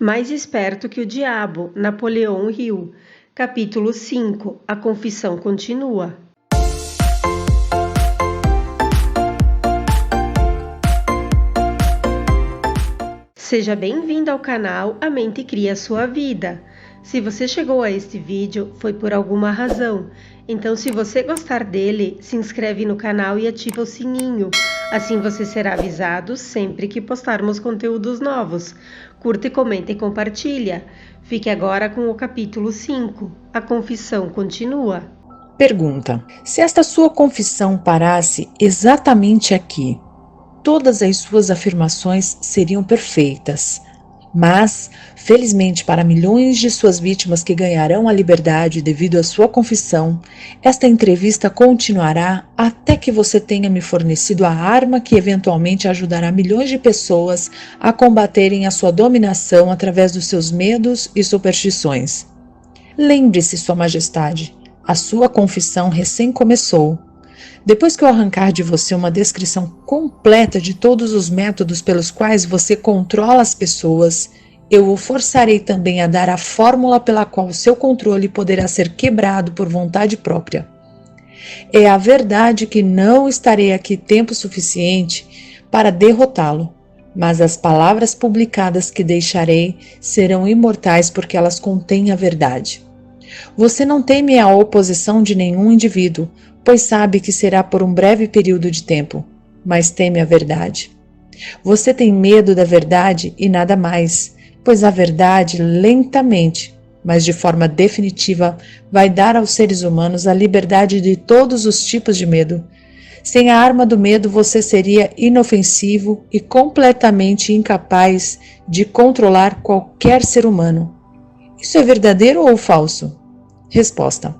Mais esperto que o diabo, Napoleão Hill. Capítulo 5. A confissão continua. Seja bem-vindo ao canal A Mente Cria Sua Vida. Se você chegou a este vídeo, foi por alguma razão. Então, se você gostar dele, se inscreve no canal e ativa o sininho. Assim você será avisado sempre que postarmos conteúdos novos. Curta e comenta e compartilha. Fique agora com o capítulo 5. A confissão continua. Pergunta: se esta sua confissão parasse exatamente aqui, todas as suas afirmações seriam perfeitas. Mas, felizmente para milhões de suas vítimas que ganharão a liberdade devido à sua confissão, esta entrevista continuará até que você tenha me fornecido a arma que eventualmente ajudará milhões de pessoas a combaterem a sua dominação através dos seus medos e superstições. Lembre-se, Sua Majestade, a sua confissão recém começou. Depois que eu arrancar de você uma descrição completa de todos os métodos pelos quais você controla as pessoas, eu o forçarei também a dar a fórmula pela qual o seu controle poderá ser quebrado por vontade própria. É a verdade que não estarei aqui tempo suficiente para derrotá-lo, mas as palavras publicadas que deixarei serão imortais porque elas contêm a verdade. Você não teme a oposição de nenhum indivíduo, pois sabe que será por um breve período de tempo, mas teme a verdade. Você tem medo da verdade e nada mais, pois a verdade lentamente, mas de forma definitiva, vai dar aos seres humanos a liberdade de todos os tipos de medo. Sem a arma do medo, você seria inofensivo e completamente incapaz de controlar qualquer ser humano. Isso é verdadeiro ou falso? Resposta: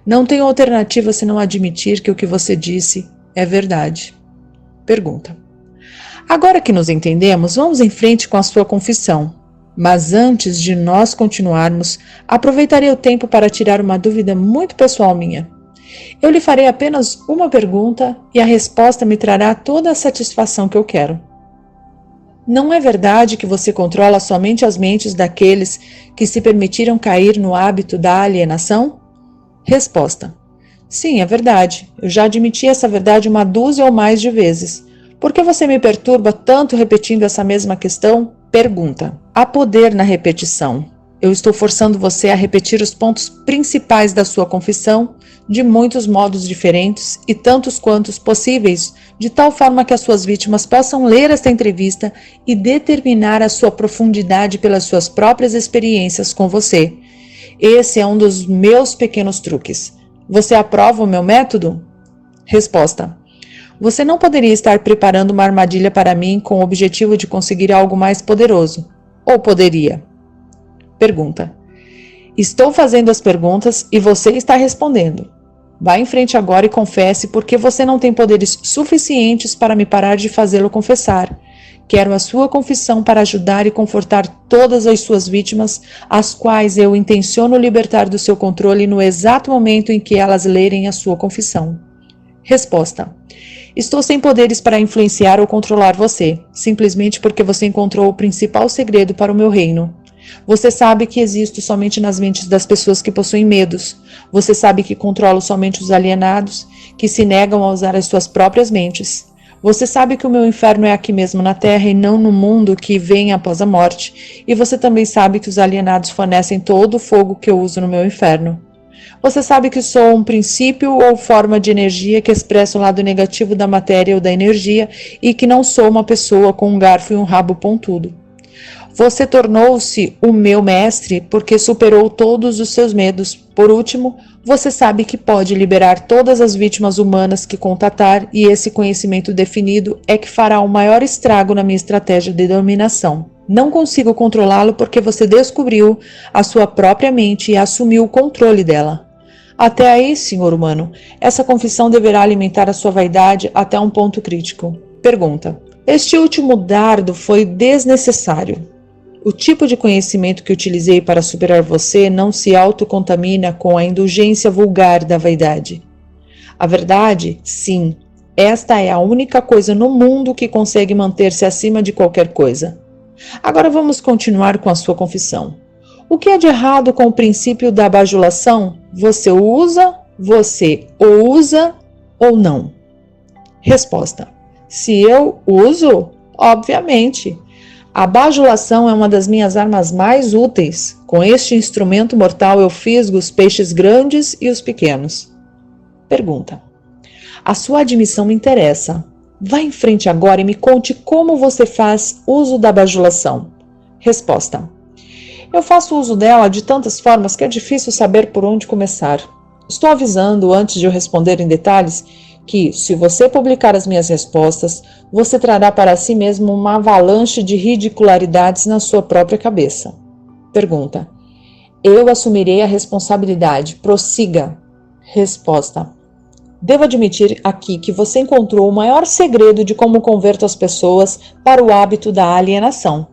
não tenho alternativa senão admitir que o que você disse é verdade. Pergunta: agora que nos entendemos, vamos em frente com a sua confissão. Mas antes de nós continuarmos, aproveitarei o tempo para tirar uma dúvida muito pessoal minha. Eu lhe farei apenas uma pergunta e a resposta me trará toda a satisfação que eu quero. Não é verdade que você controla somente as mentes daqueles que se permitiram cair no hábito da alienação? Resposta: sim, é verdade. Eu já admiti essa verdade uma dúzia ou mais de vezes. Por que você me perturba tanto repetindo essa mesma questão? Pergunta: há poder na repetição. Eu estou forçando você a repetir os pontos principais da sua confissão de muitos modos diferentes e tantos quantos possíveis, de tal forma que as suas vítimas possam ler esta entrevista e determinar a sua profundidade pelas suas próprias experiências com você. Esse é um dos meus pequenos truques. Você aprova o meu método? Resposta: você não poderia estar preparando uma armadilha para mim com o objetivo de conseguir algo mais poderoso. Ou poderia? Pergunta: estou fazendo as perguntas e você está respondendo. Vá em frente agora e confesse porque você não tem poderes suficientes para me parar de fazê-lo confessar. Quero a sua confissão para ajudar e confortar todas as suas vítimas, as quais eu intenciono libertar do seu controle no exato momento em que elas lerem a sua confissão. Resposta: estou sem poderes para influenciar ou controlar você, simplesmente porque você encontrou o principal segredo para o meu reino. Você sabe que existo somente nas mentes das pessoas que possuem medos. Você sabe que controlo somente os alienados, que se negam a usar as suas próprias mentes. Você sabe que o meu inferno é aqui mesmo na Terra e não no mundo que vem após a morte. E você também sabe que os alienados fornecem todo o fogo que eu uso no meu inferno. Você sabe que sou um princípio ou forma de energia que expressa o lado negativo da matéria ou da energia e que não sou uma pessoa com um garfo e um rabo pontudo. Você tornou-se o meu mestre porque superou todos os seus medos. Por último, você sabe que pode liberar todas as vítimas humanas que contatar e esse conhecimento definido é que fará o maior estrago na minha estratégia de dominação. Não consigo controlá-lo porque você descobriu a sua própria mente e assumiu o controle dela. Até aí, senhor humano, essa confissão deverá alimentar a sua vaidade até um ponto crítico. Pergunta: este último dardo foi desnecessário. O tipo de conhecimento que utilizei para superar você não se autocontamina com a indulgência vulgar da vaidade. A verdade, sim, esta é a única coisa no mundo que consegue manter-se acima de qualquer coisa. Agora vamos continuar com a sua confissão. O que é de errado com o princípio da bajulação? Você o usa ou não? Resposta: se eu uso, obviamente. A bajulação é uma das minhas armas mais úteis. Com este instrumento mortal eu fisgo os peixes grandes e os pequenos. Pergunta: a sua admissão me interessa. Vá em frente agora e me conte como você faz uso da bajulação. Resposta: eu faço uso dela de tantas formas que é difícil saber por onde começar. Estou avisando, antes de eu responder em detalhes, que, se você publicar as minhas respostas, você trará para si mesmo uma avalanche de ridicularidades na sua própria cabeça. Pergunta: eu assumirei a responsabilidade. Prossiga. Resposta: devo admitir aqui que você encontrou o maior segredo de como converto as pessoas para o hábito da alienação.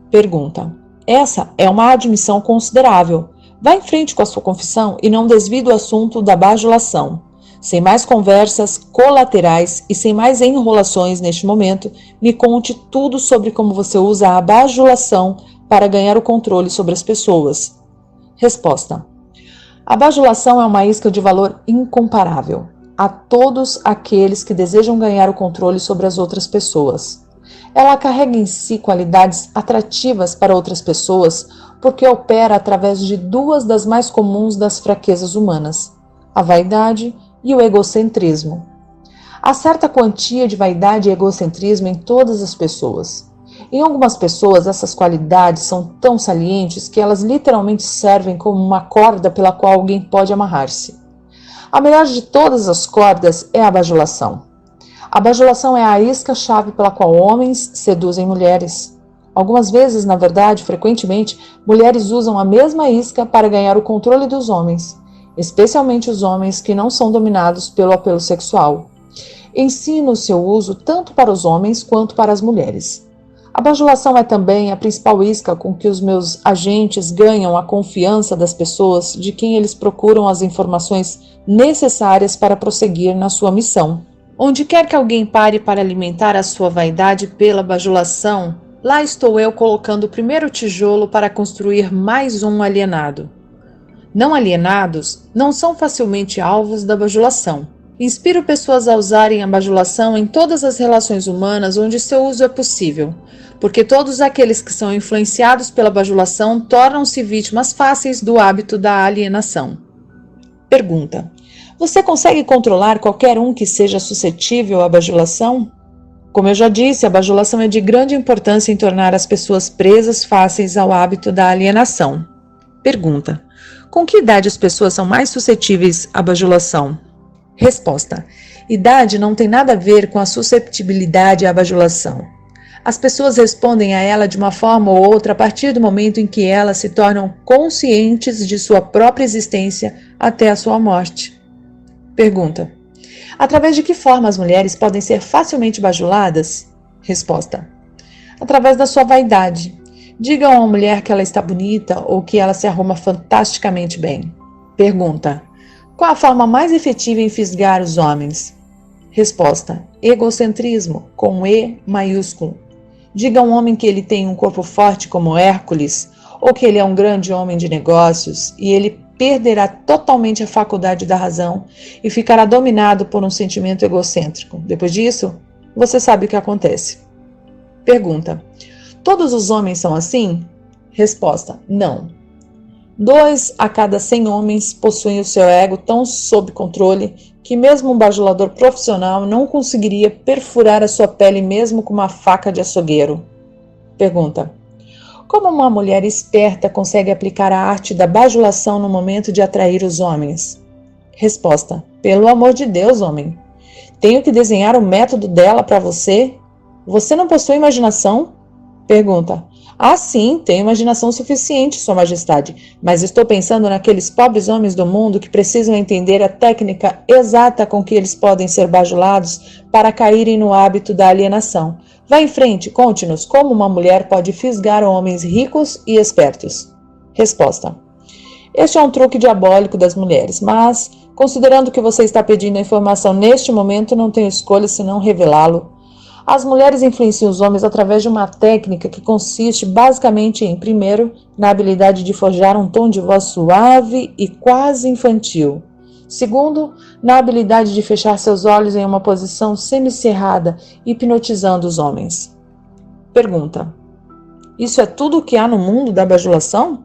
Pergunta: essa é uma admissão considerável. Vá em frente com a sua confissão e não desvie do assunto da bajulação. Sem mais conversas colaterais e sem mais enrolações neste momento, me conte tudo sobre como você usa a bajulação para ganhar o controle sobre as pessoas. Resposta: a bajulação é uma isca de valor incomparável a todos aqueles que desejam ganhar o controle sobre as outras pessoas. Ela carrega em si qualidades atrativas para outras pessoas porque opera através de duas das mais comuns das fraquezas humanas: a vaidade e o egocentrismo. Há certa quantia de vaidade e egocentrismo em todas as pessoas. Em algumas pessoas, essas qualidades são tão salientes que elas literalmente servem como uma corda pela qual alguém pode amarrar-se. A melhor de todas as cordas é a bajulação. A bajulação é a isca-chave pela qual homens seduzem mulheres. Algumas vezes, na verdade, frequentemente, mulheres usam a mesma isca para ganhar o controle dos homens, especialmente os homens que não são dominados pelo apelo sexual. Ensino o seu uso tanto para os homens quanto para as mulheres. A bajulação é também a principal isca com que os meus agentes ganham a confiança das pessoas de quem eles procuram as informações necessárias para prosseguir na sua missão. Onde quer que alguém pare para alimentar a sua vaidade pela bajulação, lá estou eu colocando o primeiro tijolo para construir mais um alienado. Não alienados não são facilmente alvos da bajulação. Inspiro pessoas a usarem a bajulação em todas as relações humanas onde seu uso é possível, porque todos aqueles que são influenciados pela bajulação tornam-se vítimas fáceis do hábito da alienação. Pergunta: você consegue controlar qualquer um que seja suscetível à bajulação? Como eu já disse, a bajulação é de grande importância em tornar as pessoas presas fáceis ao hábito da alienação. Pergunta: com que idade as pessoas são mais suscetíveis à bajulação? Resposta: idade não tem nada a ver com a susceptibilidade à bajulação. As pessoas respondem a ela de uma forma ou outra a partir do momento em que elas se tornam conscientes de sua própria existência até a sua morte. Pergunta: através de que forma as mulheres podem ser facilmente bajuladas? Resposta: através da sua vaidade. Diga a uma mulher que ela está bonita ou que ela se arruma fantasticamente bem. Pergunta: qual a forma mais efetiva em fisgar os homens? Resposta: egocentrismo, com E maiúsculo. Diga a um homem que ele tem um corpo forte como Hércules, ou que ele é um grande homem de negócios, e ele perderá totalmente a faculdade da razão e ficará dominado por um sentimento egocêntrico. Depois disso, você sabe o que acontece. Pergunta: todos os homens são assim? Resposta: não. 2 a cada 100 homens possuem o seu ego tão sob controle que mesmo um bajulador profissional não conseguiria perfurar a sua pele mesmo com uma faca de açougueiro. Pergunta: como uma mulher esperta consegue aplicar a arte da bajulação no momento de atrair os homens? Resposta: pelo amor de Deus, homem. Tenho que desenhar o método dela para você? Você não possui imaginação? Pergunta: ah, sim, tenho imaginação suficiente, Sua Majestade, mas estou pensando naqueles pobres homens do mundo que precisam entender a técnica exata com que eles podem ser bajulados para caírem no hábito da alienação. Vá em frente, conte-nos como uma mulher pode fisgar homens ricos e espertos. Resposta: este é um truque diabólico das mulheres, mas, considerando que você está pedindo a informação neste momento, não tenho escolha senão revelá-lo. As mulheres influenciam os homens através de uma técnica que consiste basicamente em, primeiro, na habilidade de forjar um tom de voz suave e quase infantil. Segundo, na habilidade de fechar seus olhos em uma posição semicerrada, hipnotizando os homens. Pergunta: isso é tudo o que há no mundo da bajulação?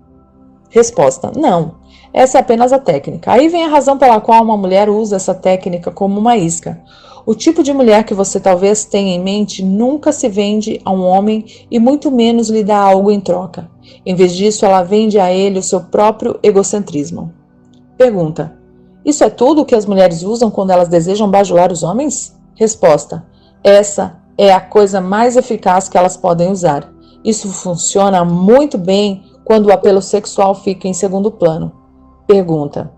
Resposta: não. Essa é apenas a técnica. Aí vem a razão pela qual uma mulher usa essa técnica como uma isca. O tipo de mulher que você talvez tenha em mente nunca se vende a um homem e muito menos lhe dá algo em troca. Em vez disso, ela vende a ele o seu próprio egocentrismo. Pergunta: isso é tudo o que as mulheres usam quando elas desejam bajular os homens? Resposta: essa é a coisa mais eficaz que elas podem usar. Isso funciona muito bem quando o apelo sexual fica em segundo plano. Pergunta: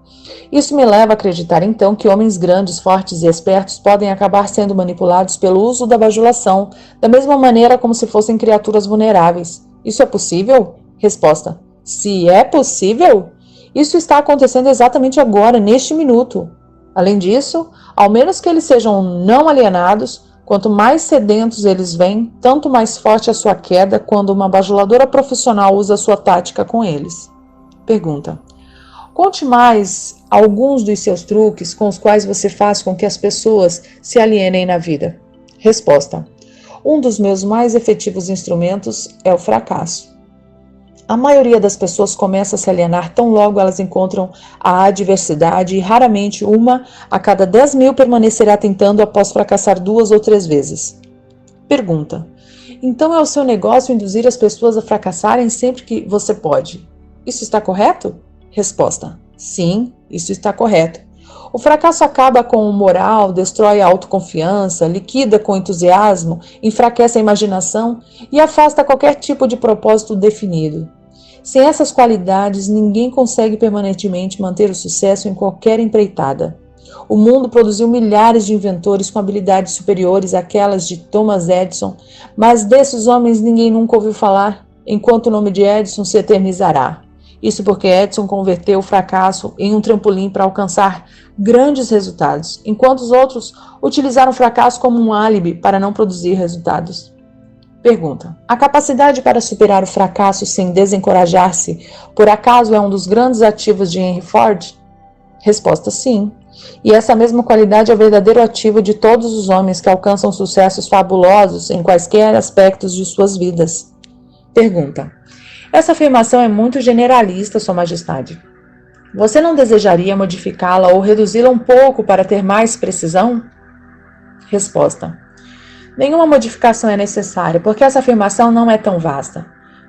isso me leva a acreditar então que homens grandes, fortes e espertos podem acabar sendo manipulados pelo uso da bajulação, da mesma maneira como se fossem criaturas vulneráveis. Isso é possível? Resposta: se é possível, isso está acontecendo exatamente agora, neste minuto. Além disso, ao menos que eles sejam não alienados, quanto mais sedentos eles vêm, tanto mais forte a sua queda quando uma bajuladora profissional usa sua tática com eles. Pergunta: conte mais alguns dos seus truques com os quais você faz com que as pessoas se alienem na vida. Resposta: um dos meus mais efetivos instrumentos é o fracasso. A maioria das pessoas começa a se alienar tão logo elas encontram a adversidade e raramente uma a cada 10.000 permanecerá tentando após fracassar 2 ou 3 vezes. Pergunta: então é o seu negócio induzir as pessoas a fracassarem sempre que você pode? Isso está correto? Resposta: sim, isso está correto. O fracasso acaba com o moral, destrói a autoconfiança, liquida com entusiasmo, enfraquece a imaginação e afasta qualquer tipo de propósito definido. Sem essas qualidades, ninguém consegue permanentemente manter o sucesso em qualquer empreitada. O mundo produziu milhares de inventores com habilidades superiores àquelas de Thomas Edison, mas desses homens ninguém nunca ouviu falar, enquanto o nome de Edison se eternizará. Isso porque Edison converteu o fracasso em um trampolim para alcançar grandes resultados, enquanto os outros utilizaram o fracasso como um álibi para não produzir resultados. Pergunta: a capacidade para superar o fracasso sem desencorajar-se, por acaso é um dos grandes ativos de Henry Ford? Resposta: sim. E essa mesma qualidade é o verdadeiro ativo de todos os homens que alcançam sucessos fabulosos em quaisquer aspectos de suas vidas. Pergunta: essa afirmação é muito generalista, Sua Majestade. Você não desejaria modificá-la ou reduzi-la um pouco para ter mais precisão? Resposta: nenhuma modificação é necessária, porque essa afirmação não é tão vasta.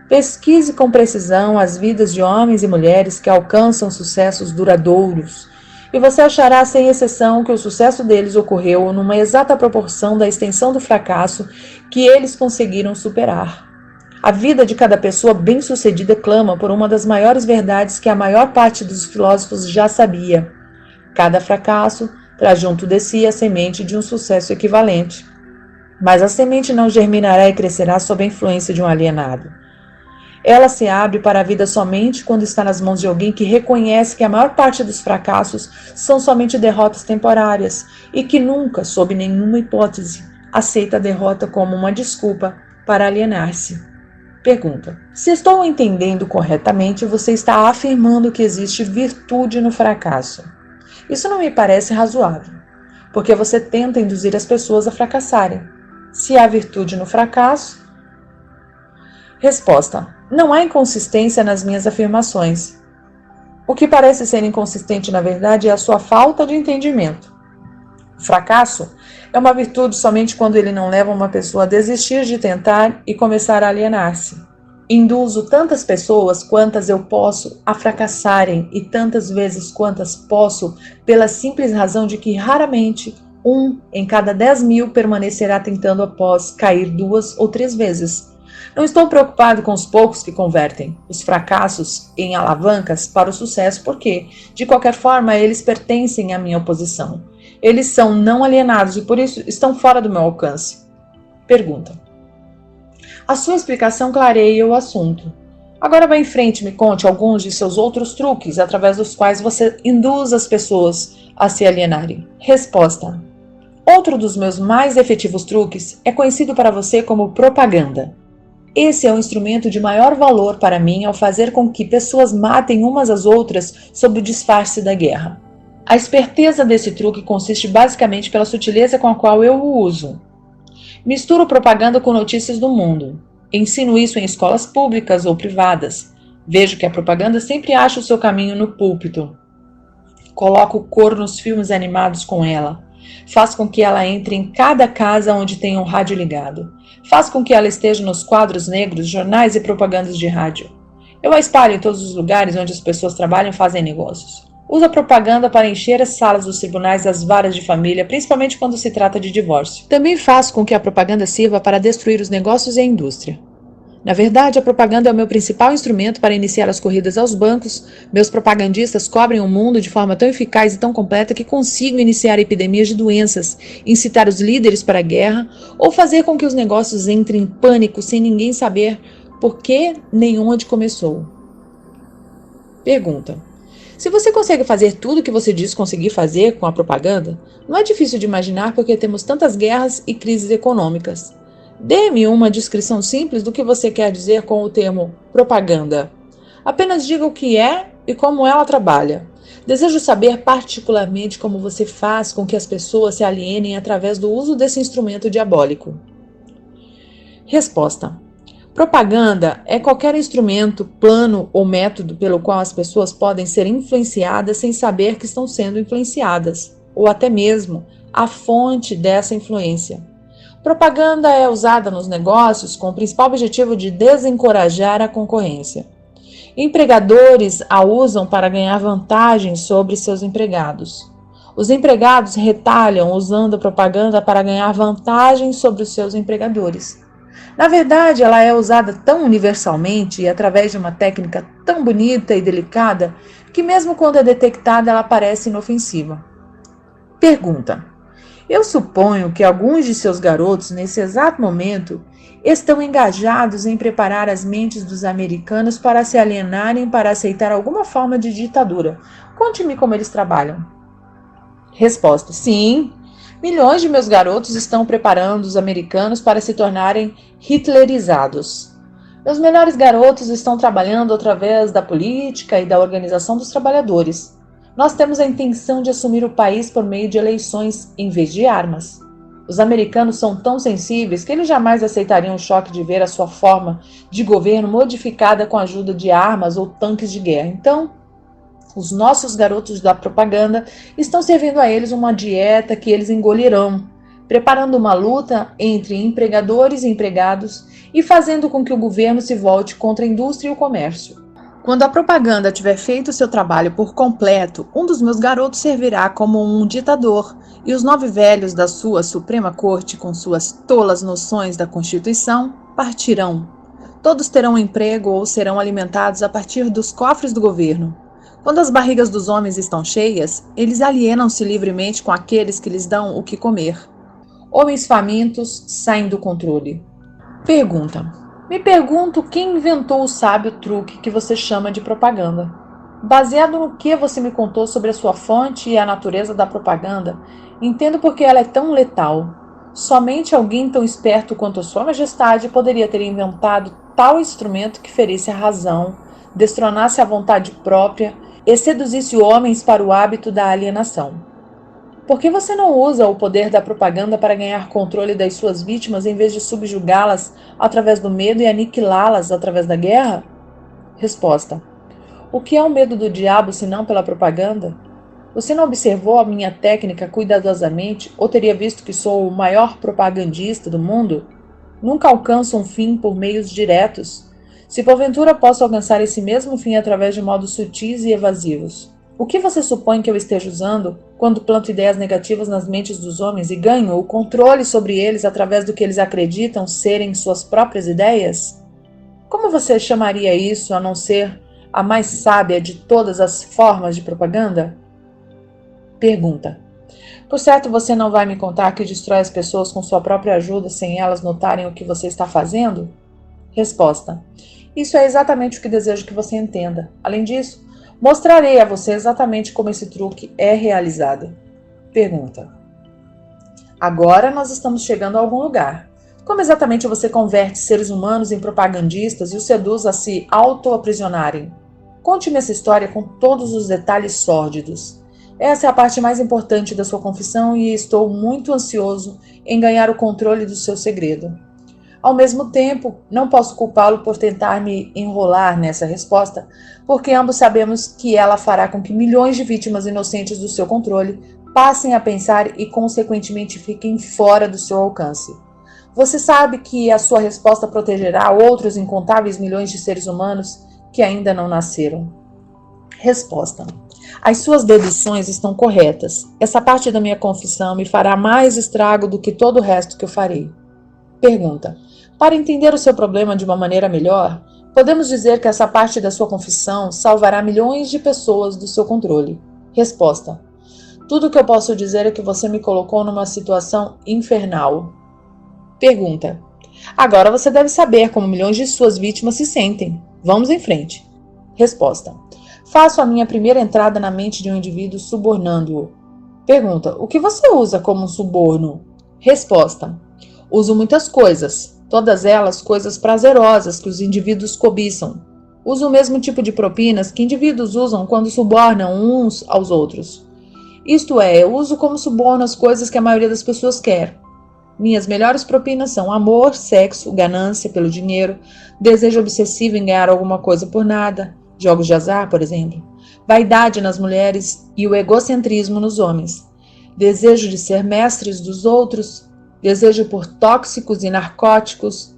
Pesquise com precisão as vidas de homens e mulheres que alcançam sucessos duradouros, e você achará sem exceção que o sucesso deles ocorreu numa exata proporção da extensão do fracasso que eles conseguiram superar. A vida de cada pessoa bem-sucedida clama por uma das maiores verdades que a maior parte dos filósofos já sabia. Cada fracasso traz junto de si a semente de um sucesso equivalente. Mas a semente não germinará e crescerá sob a influência de um alienado. Ela se abre para a vida somente quando está nas mãos de alguém que reconhece que a maior parte dos fracassos são somente derrotas temporárias e que nunca, sob nenhuma hipótese, aceita a derrota como uma desculpa para alienar-se. Pergunta: se estou entendendo corretamente, você está afirmando que existe virtude no fracasso. Isso não me parece razoável, porque você tenta induzir as pessoas a fracassarem. Se há virtude no fracasso... Resposta: não há inconsistência nas minhas afirmações. O que parece ser inconsistente, na verdade, é a sua falta de entendimento. O fracasso é uma virtude somente quando ele não leva uma pessoa a desistir de tentar e começar a alienar-se. Induzo tantas pessoas quantas eu posso a fracassarem e tantas vezes quantas posso, pela simples razão de que raramente 1 em cada 10.000 permanecerá tentando após cair 2 ou 3 vezes. Não estou preocupado com os poucos que convertem os fracassos em alavancas para o sucesso, porque, de qualquer forma, eles pertencem à minha oposição. Eles são não alienados e, por isso, estão fora do meu alcance. Pergunta: a sua explicação clareia o assunto. Agora vá em frente e me conte alguns de seus outros truques, através dos quais você induz as pessoas a se alienarem. Resposta: Outro dos meus mais efetivos truques é conhecido para você como propaganda. Esse é o instrumento de maior valor para mim ao fazer com que pessoas matem umas às outras sob o disfarce da guerra. A esperteza desse truque consiste basicamente pela sutileza com a qual eu o uso. Misturo propaganda com notícias do mundo. Ensino isso em escolas públicas ou privadas. Vejo que a propaganda sempre acha o seu caminho no púlpito. Coloco cor nos filmes animados com ela. Faz com que ela entre em cada casa onde tem um rádio ligado. Faz com que ela esteja nos quadros negros, jornais e propagandas de rádio. Eu a espalho em todos os lugares onde as pessoas trabalham e fazem negócios. Usa a propaganda para encher as salas dos tribunais e as varas de família, principalmente quando se trata de divórcio. Também faz com que a propaganda sirva para destruir os negócios e a indústria. Na verdade, a propaganda é o meu principal instrumento para iniciar as corridas aos bancos. Meus propagandistas cobrem o mundo de forma tão eficaz e tão completa que consigo iniciar epidemias de doenças, incitar os líderes para a guerra ou fazer com que os negócios entrem em pânico sem ninguém saber por que nem onde começou. Pergunta: se você consegue fazer tudo o que você diz conseguir fazer com a propaganda, não é difícil de imaginar por que temos tantas guerras e crises econômicas. Dê-me uma descrição simples do que você quer dizer com o termo propaganda. Apenas diga o que é e como ela trabalha. Desejo saber particularmente como você faz com que as pessoas se alienem através do uso desse instrumento diabólico. Resposta: propaganda é qualquer instrumento, plano ou método pelo qual as pessoas podem ser influenciadas sem saber que estão sendo influenciadas, ou até mesmo a fonte dessa influência. Propaganda é usada nos negócios com o principal objetivo de desencorajar a concorrência. Empregadores a usam para ganhar vantagem sobre seus empregados. Os empregados retalham usando a propaganda para ganhar vantagem sobre os seus empregadores. Na verdade, ela é usada tão universalmente e através de uma técnica tão bonita e delicada que mesmo quando é detectada ela parece inofensiva. Pergunta: eu suponho que alguns de seus garotos, nesse exato momento, estão engajados em preparar as mentes dos americanos para se alienarem para aceitar alguma forma de ditadura. Conte-me como eles trabalham. Resposta: sim. Milhões de meus garotos estão preparando os americanos para se tornarem hitlerizados. Meus menores garotos estão trabalhando através da política e da organização dos trabalhadores. Nós temos a intenção de assumir o país por meio de eleições, em vez de armas. Os americanos são tão sensíveis que eles jamais aceitariam o choque de ver a sua forma de governo modificada com a ajuda de armas ou tanques de guerra. Então, os nossos garotos da propaganda estão servindo a eles uma dieta que eles engolirão, preparando uma luta entre empregadores e empregados e fazendo com que o governo se volte contra a indústria e o comércio. Quando a propaganda tiver feito seu trabalho por completo, um dos meus garotos servirá como um ditador, e os 9 velhos da sua Suprema Corte, com suas tolas noções da Constituição, partirão. Todos terão emprego ou serão alimentados a partir dos cofres do governo. Quando as barrigas dos homens estão cheias, eles alienam-se livremente com aqueles que lhes dão o que comer. Homens famintos saem do controle. Pergunta: me pergunto quem inventou o sábio truque que você chama de propaganda. Baseado no que você me contou sobre a sua fonte e a natureza da propaganda, entendo por que ela é tão letal. Somente alguém tão esperto quanto Sua Majestade poderia ter inventado tal instrumento que ferisse a razão, destronasse a vontade própria e seduzisse homens para o hábito da alienação. Por que você não usa o poder da propaganda para ganhar controle das suas vítimas em vez de subjugá-las através do medo e aniquilá-las através da guerra? Resposta: o que é o medo do diabo se não pela propaganda? Você não observou a minha técnica cuidadosamente ou teria visto que sou o maior propagandista do mundo? Nunca alcanço um fim por meios diretos. Se porventura posso alcançar esse mesmo fim através de modos sutis e evasivos. O que você supõe que eu esteja usando quando planto ideias negativas nas mentes dos homens e ganho o controle sobre eles através do que eles acreditam serem suas próprias ideias? Como você chamaria isso a não ser a mais sábia de todas as formas de propaganda? Pergunta: por certo você não vai me contar que destrói as pessoas com sua própria ajuda sem elas notarem o que você está fazendo? Resposta: isso é exatamente o que desejo que você entenda. Além disso, mostrarei a você exatamente como esse truque é realizado. Pergunta: Agora nós estamos chegando a algum lugar. Como exatamente você converte seres humanos em propagandistas e os seduz a se auto-aprisionarem? Conte-me essa história com todos os detalhes sórdidos. Essa é a parte mais importante da sua confissão e estou muito ansioso em ganhar o controle do seu segredo. Ao mesmo tempo, não posso culpá-lo por tentar me enrolar nessa resposta, porque ambos sabemos que ela fará com que milhões de vítimas inocentes do seu controle passem a pensar e, consequentemente, fiquem fora do seu alcance. Você sabe que a sua resposta protegerá outros incontáveis milhões de seres humanos que ainda não nasceram. Resposta: as suas deduções estão corretas. Essa parte da minha confissão me fará mais estrago do que todo o resto que eu farei. Pergunta: para entender o seu problema de uma maneira melhor, podemos dizer que essa parte da sua confissão salvará milhões de pessoas do seu controle. Resposta: tudo o que eu posso dizer é que você me colocou numa situação infernal. Pergunta: agora você deve saber como milhões de suas vítimas se sentem. Vamos em frente. Resposta: faço a minha primeira entrada na mente de um indivíduo subornando-o. Pergunta: o que você usa como um suborno? Resposta: uso muitas coisas, todas elas coisas prazerosas que os indivíduos cobiçam. Uso o mesmo tipo de propinas que indivíduos usam quando subornam uns aos outros. Isto é, eu uso como suborno as coisas que a maioria das pessoas quer. Minhas melhores propinas são amor, sexo, ganância pelo dinheiro, desejo obsessivo em ganhar alguma coisa por nada, jogos de azar, por exemplo, vaidade nas mulheres e o egocentrismo nos homens, desejo de ser mestres dos outros, desejo por tóxicos e narcóticos,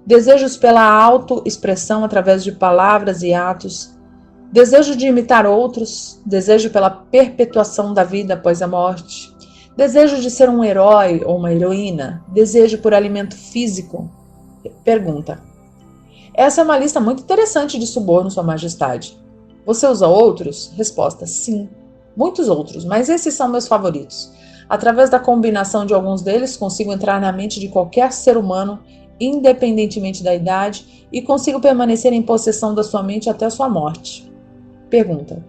desejos pela autoexpressão através de palavras e atos, desejo de imitar outros, desejo pela perpetuação da vida após a morte, desejo de ser um herói ou uma heroína, desejo por alimento físico. Pergunta: essa é uma lista muito interessante de suborno, Sua Majestade. Você usa outros? Resposta: sim, muitos outros, mas esses são meus favoritos. Através da combinação de alguns deles, consigo entrar na mente de qualquer ser humano, independentemente da idade, e consigo permanecer em possessão da sua mente até a sua morte. Pergunta: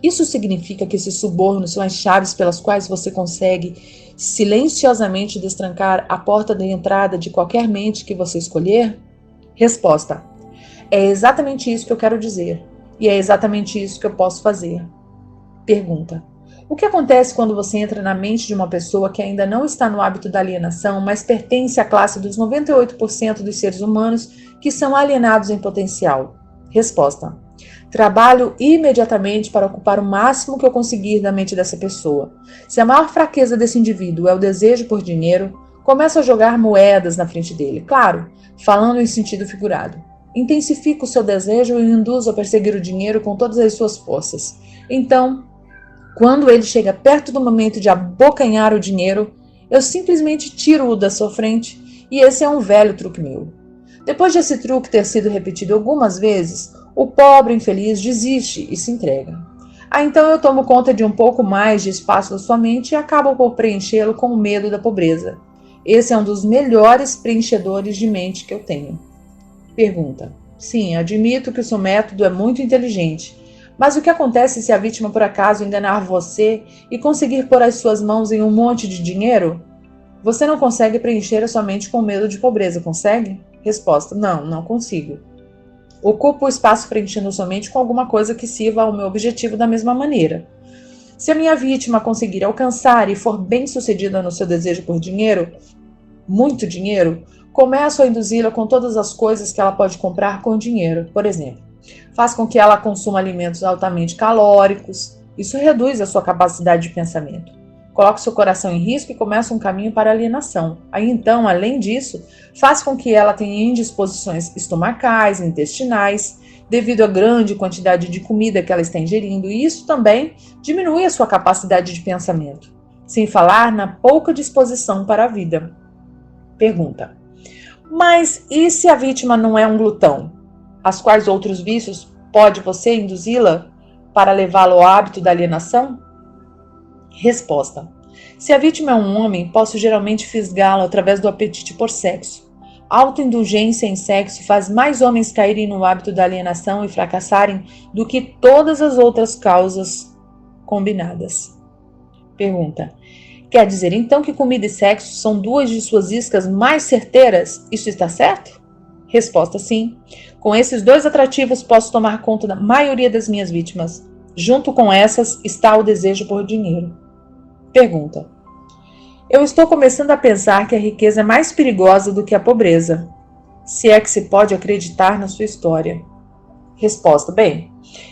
isso significa que esses subornos são as chaves pelas quais você consegue silenciosamente destrancar a porta de entrada de qualquer mente que você escolher? Resposta: é exatamente isso que eu quero dizer, e é exatamente isso que eu posso fazer. Pergunta: o que acontece quando você entra na mente de uma pessoa que ainda não está no hábito da alienação, mas pertence à classe dos 98% dos seres humanos que são alienados em potencial? Resposta: trabalho imediatamente para ocupar o máximo que eu conseguir da mente dessa pessoa. Se a maior fraqueza desse indivíduo é o desejo por dinheiro, começo a jogar moedas na frente dele, claro, falando em sentido figurado. Intensifico o seu desejo e o induzo a perseguir o dinheiro com todas as suas forças. Então, quando ele chega perto do momento de abocanhar o dinheiro, eu simplesmente tiro-o da sua frente, e esse é um velho truque meu. Depois desse truque ter sido repetido algumas vezes, o pobre infeliz desiste e se entrega. Então eu tomo conta de um pouco mais de espaço da sua mente e acabo por preenchê-lo com o medo da pobreza. Esse é um dos melhores preenchedores de mente que eu tenho. Pergunta: sim, admito que o seu método é muito inteligente, mas o que acontece se a vítima por acaso enganar você e conseguir pôr as suas mãos em um monte de dinheiro? Você não consegue preencher a sua mente com medo de pobreza, consegue? Resposta: não consigo. Ocupo o espaço preenchendo sua mente com alguma coisa que sirva ao meu objetivo da mesma maneira. Se a minha vítima conseguir alcançar e for bem-sucedida no seu desejo por dinheiro, muito dinheiro, começo a induzi-la com todas as coisas que ela pode comprar com dinheiro. Por exemplo, faz com que ela consuma alimentos altamente calóricos. Isso reduz a sua capacidade de pensamento. Coloca seu coração em risco e começa um caminho para a alienação. Aí então, além disso, faz com que ela tenha indisposições estomacais, intestinais, devido à grande quantidade de comida que ela está ingerindo, e isso também diminui a sua capacidade de pensamento, sem falar na pouca disposição para a vida. Pergunta: mas e se a vítima não é um glutão? As quais outros vícios pode você induzi-la para levá-lo ao hábito da alienação? Resposta: se a vítima é um homem, posso geralmente fisgá-lo através do apetite por sexo. A autoindulgência em sexo faz mais homens caírem no hábito da alienação e fracassarem do que todas as outras causas combinadas. Pergunta: Quer dizer então que comida e sexo são duas de suas iscas mais certeiras? Isso está certo? Resposta: sim. Com esses dois atrativos posso tomar conta da maioria das minhas vítimas. Junto com essas está o desejo por dinheiro. Pergunta: eu estou começando a pensar que a riqueza é mais perigosa do que a pobreza, se é que se pode acreditar na sua história. Resposta: bem,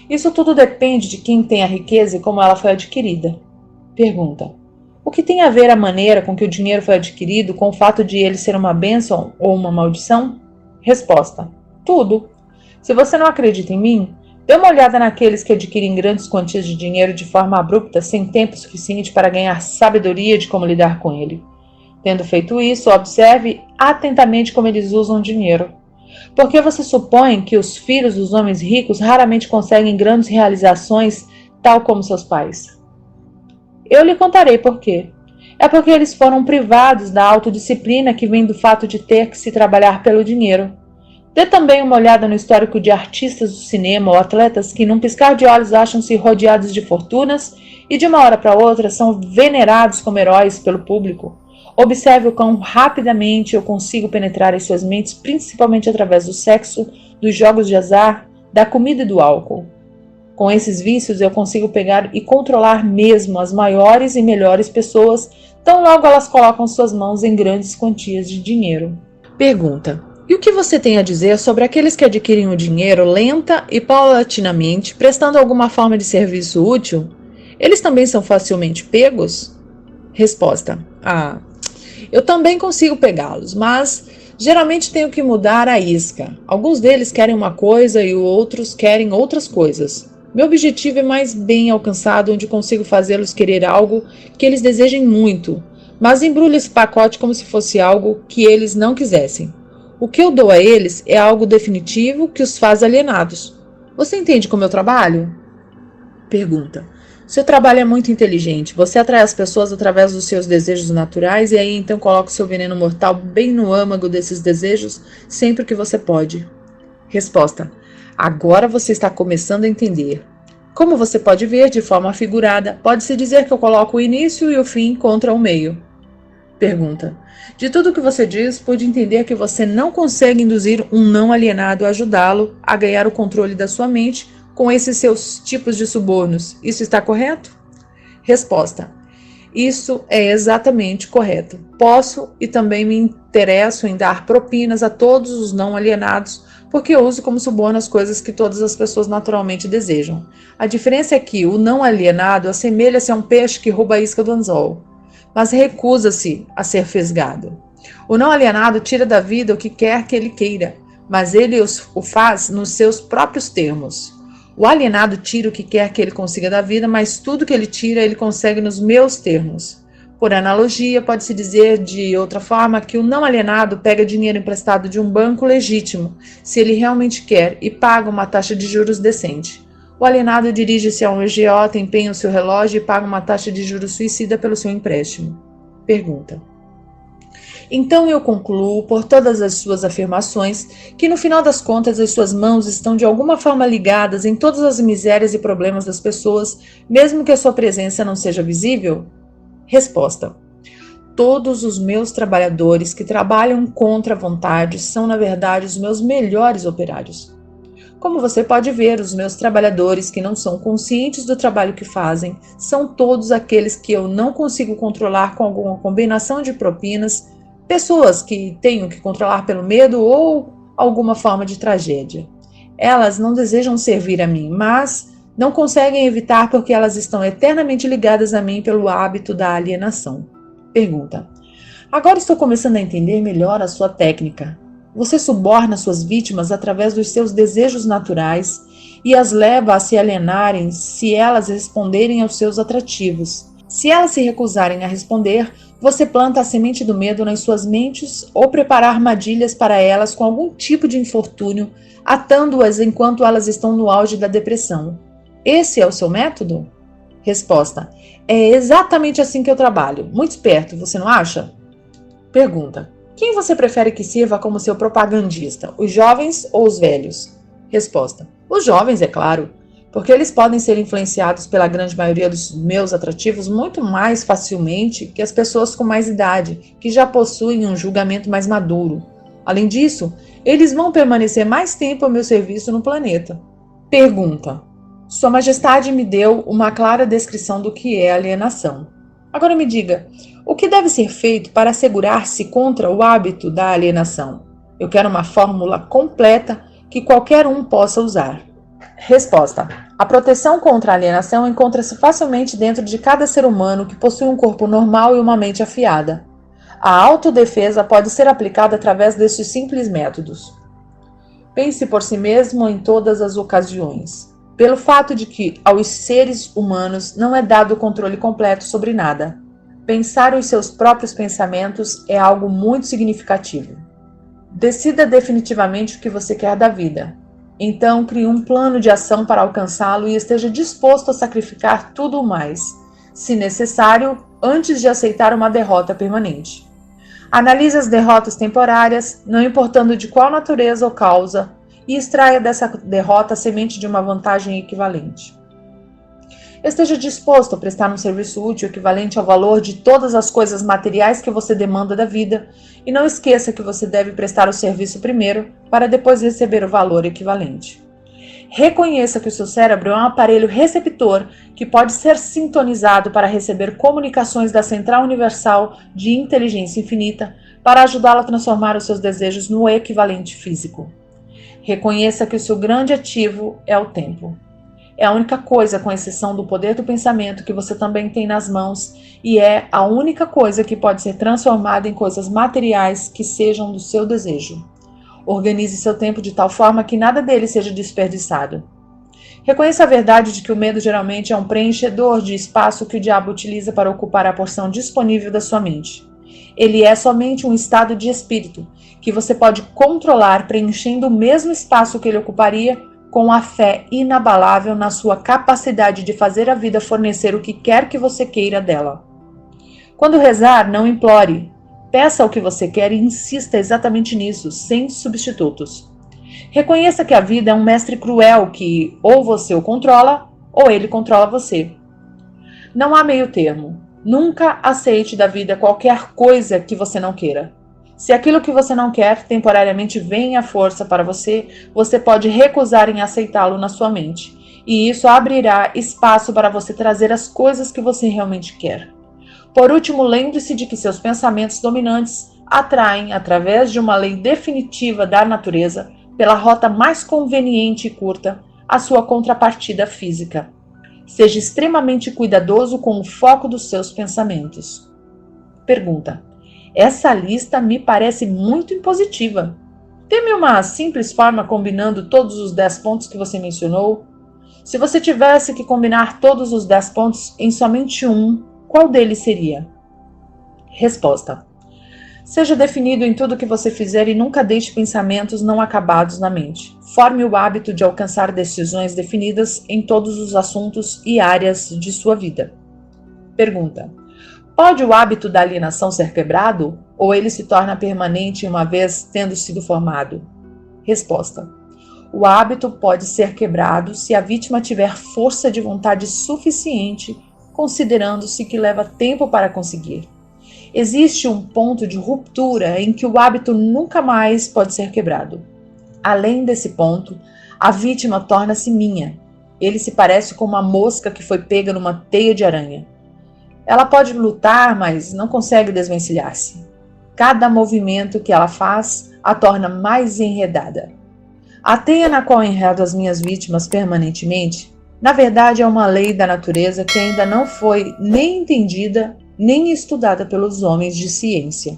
isso tudo depende de quem tem a riqueza e como ela foi adquirida. Pergunta: o que tem a ver a maneira com que o dinheiro foi adquirido com o fato de ele ser uma bênção ou uma maldição? Resposta: tudo. Se você não acredita em mim, dê uma olhada naqueles que adquirem grandes quantias de dinheiro de forma abrupta, sem tempo suficiente para ganhar sabedoria de como lidar com ele. Tendo feito isso, observe atentamente como eles usam o dinheiro. Por que você supõe que os filhos dos homens ricos raramente conseguem grandes realizações, tal como seus pais? Eu lhe contarei por quê. É porque eles foram privados da autodisciplina que vem do fato de ter que se trabalhar pelo dinheiro. Dê também uma olhada no histórico de artistas do cinema ou atletas que, num piscar de olhos, acham-se rodeados de fortunas e, de uma hora para outra, são venerados como heróis pelo público. Observe o quão rapidamente eu consigo penetrar em suas mentes, principalmente através do sexo, dos jogos de azar, da comida e do álcool. Com esses vícios, eu consigo pegar e controlar mesmo as maiores e melhores pessoas, tão logo elas colocam suas mãos em grandes quantias de dinheiro. Pergunta: e o que você tem a dizer sobre aqueles que adquirem o dinheiro lenta e paulatinamente, prestando alguma forma de serviço útil? Eles também são facilmente pegos? Resposta: eu também consigo pegá-los, mas geralmente tenho que mudar a isca. Alguns deles querem uma coisa e outros querem outras coisas. Meu objetivo é mais bem alcançado, onde consigo fazê-los querer algo que eles desejem muito, mas embrulho esse pacote como se fosse algo que eles não quisessem. O que eu dou a eles é algo definitivo que os faz alienados. Você entende como eu trabalho? Pergunta: seu trabalho é muito inteligente. Você atrai as pessoas através dos seus desejos naturais e aí então coloca o seu veneno mortal bem no âmago desses desejos sempre que você pode. Resposta: agora você está começando a entender. Como você pode ver, de forma figurada, pode-se dizer que eu coloco o início e o fim contra o meio. Pergunta: de tudo o que você diz, pude entender que você não consegue induzir um não alienado a ajudá-lo a ganhar o controle da sua mente com esses seus tipos de subornos. Isso está correto? Resposta: isso é exatamente correto. Posso e também me interesso em dar propinas a todos os não alienados, porque eu uso como suborno as coisas que todas as pessoas naturalmente desejam. A diferença é que o não alienado assemelha-se a um peixe que rouba a isca do anzol, mas recusa-se a ser fisgado. O não alienado tira da vida o que quer que ele queira, mas ele o faz nos seus próprios termos. O alienado tira o que quer que ele consiga da vida, mas tudo que ele tira, ele consegue nos meus termos. Por analogia, pode-se dizer de outra forma que o não alienado pega dinheiro emprestado de um banco legítimo, se ele realmente quer, e paga uma taxa de juros decente. O alienado dirige-se a um agiota, empenha o seu relógio e paga uma taxa de juros suicida pelo seu empréstimo. Pergunta: então eu concluo, por todas as suas afirmações, que no final das contas as suas mãos estão de alguma forma ligadas em todas as misérias e problemas das pessoas, mesmo que a sua presença não seja visível? Resposta: todos os meus trabalhadores que trabalham contra a vontade são, na verdade, os meus melhores operários. Como você pode ver, os meus trabalhadores que não são conscientes do trabalho que fazem são todos aqueles que eu não consigo controlar com alguma combinação de propinas, pessoas que tenho que controlar pelo medo ou alguma forma de tragédia. Elas não desejam servir a mim, mas não conseguem evitar porque elas estão eternamente ligadas a mim pelo hábito da alienação. Pergunta: agora estou começando a entender melhor a sua técnica. Você suborna suas vítimas através dos seus desejos naturais e as leva a se alienarem se elas responderem aos seus atrativos. Se elas se recusarem a responder, você planta a semente do medo nas suas mentes ou prepara armadilhas para elas com algum tipo de infortúnio, atando-as enquanto elas estão no auge da depressão. Esse é o seu método? Resposta: é exatamente assim que eu trabalho. Muito esperto, você não acha? Pergunta: quem você prefere que sirva como seu propagandista, os jovens ou os velhos? Resposta: os jovens, é claro. porque eles podem ser influenciados pela grande maioria dos meus atrativos muito mais facilmente que as pessoas com mais idade, que já possuem um julgamento mais maduro. Além disso, eles vão permanecer mais tempo ao meu serviço no planeta. Pergunta: Sua Majestade me deu uma clara descrição do que é alienação. Agora me diga, o que deve ser feito para assegurar-se contra o hábito da alienação? Eu quero uma fórmula completa que qualquer um possa usar. Resposta: a proteção contra a alienação encontra-se facilmente dentro de cada ser humano que possui um corpo normal e uma mente afiada. A autodefesa pode ser aplicada através destes simples métodos. Pense por si mesmo em todas as ocasiões. Pelo fato de que, aos seres humanos, não é dado o controle completo sobre nada. Pensar os seus próprios pensamentos é algo muito significativo. Decida definitivamente o que você quer da vida. Então, crie um plano de ação para alcançá-lo e esteja disposto a sacrificar tudo o mais, se necessário, antes de aceitar uma derrota permanente. Analise as derrotas temporárias, não importando de qual natureza ou causa, e extraia dessa derrota a semente de uma vantagem equivalente. Esteja disposto a prestar um serviço útil equivalente ao valor de todas as coisas materiais que você demanda da vida, e não esqueça que você deve prestar o serviço primeiro, para depois receber o valor equivalente. Reconheça que o seu cérebro é um aparelho receptor que pode ser sintonizado para receber comunicações da Central Universal de Inteligência Infinita para ajudá-lo a transformar os seus desejos no equivalente físico. Reconheça que o seu grande ativo é o tempo. É a única coisa, com exceção do poder do pensamento, que você também tem nas mãos, e é a única coisa que pode ser transformada em coisas materiais que sejam do seu desejo. Organize seu tempo de tal forma que nada dele seja desperdiçado. Reconheça a verdade de que o medo geralmente é um preenchedor de espaço que o diabo utiliza para ocupar a porção disponível da sua mente. Ele é somente um estado de espírito, que você pode controlar preenchendo o mesmo espaço que ele ocuparia com a fé inabalável na sua capacidade de fazer a vida fornecer o que quer que você queira dela. Quando rezar, não implore. Peça o que você quer e insista exatamente nisso, sem substitutos. Reconheça que a vida é um mestre cruel que ou você o controla, ou ele controla você. Não há meio termo. Nunca aceite da vida qualquer coisa que você não queira. Se aquilo que você não quer temporariamente vem à força para você, você pode recusar em aceitá-lo na sua mente. E isso abrirá espaço para você trazer as coisas que você realmente quer. Por último, lembre-se de que seus pensamentos dominantes atraem, através de uma lei definitiva da natureza, pela rota mais conveniente e curta, a sua contrapartida física. Seja extremamente cuidadoso com o foco dos seus pensamentos. Pergunta: essa lista me parece muito impositiva. Tem-me uma simples forma combinando todos os 10 pontos que você mencionou? Se você tivesse que combinar todos os 10 pontos em somente um, qual deles seria? Resposta: seja definido em tudo que você fizer e nunca deixe pensamentos não acabados na mente. Forme o hábito de alcançar decisões definidas em todos os assuntos e áreas de sua vida. Pergunta: pode o hábito da alienação ser quebrado? Ou ele se torna permanente uma vez tendo sido formado? Resposta: o hábito pode ser quebrado se a vítima tiver força de vontade suficiente, considerando-se que leva tempo para conseguir. Existe um ponto de ruptura em que o hábito nunca mais pode ser quebrado. Além desse ponto, a vítima torna-se minha. Ele se parece com uma mosca que foi pega numa teia de aranha. Ela pode lutar, mas não consegue desvencilhar-se. Cada movimento que ela faz a torna mais enredada. A teia na qual enredo as minhas vítimas permanentemente, na verdade é uma lei da natureza que ainda não foi nem entendida nem estudada pelos homens de ciência.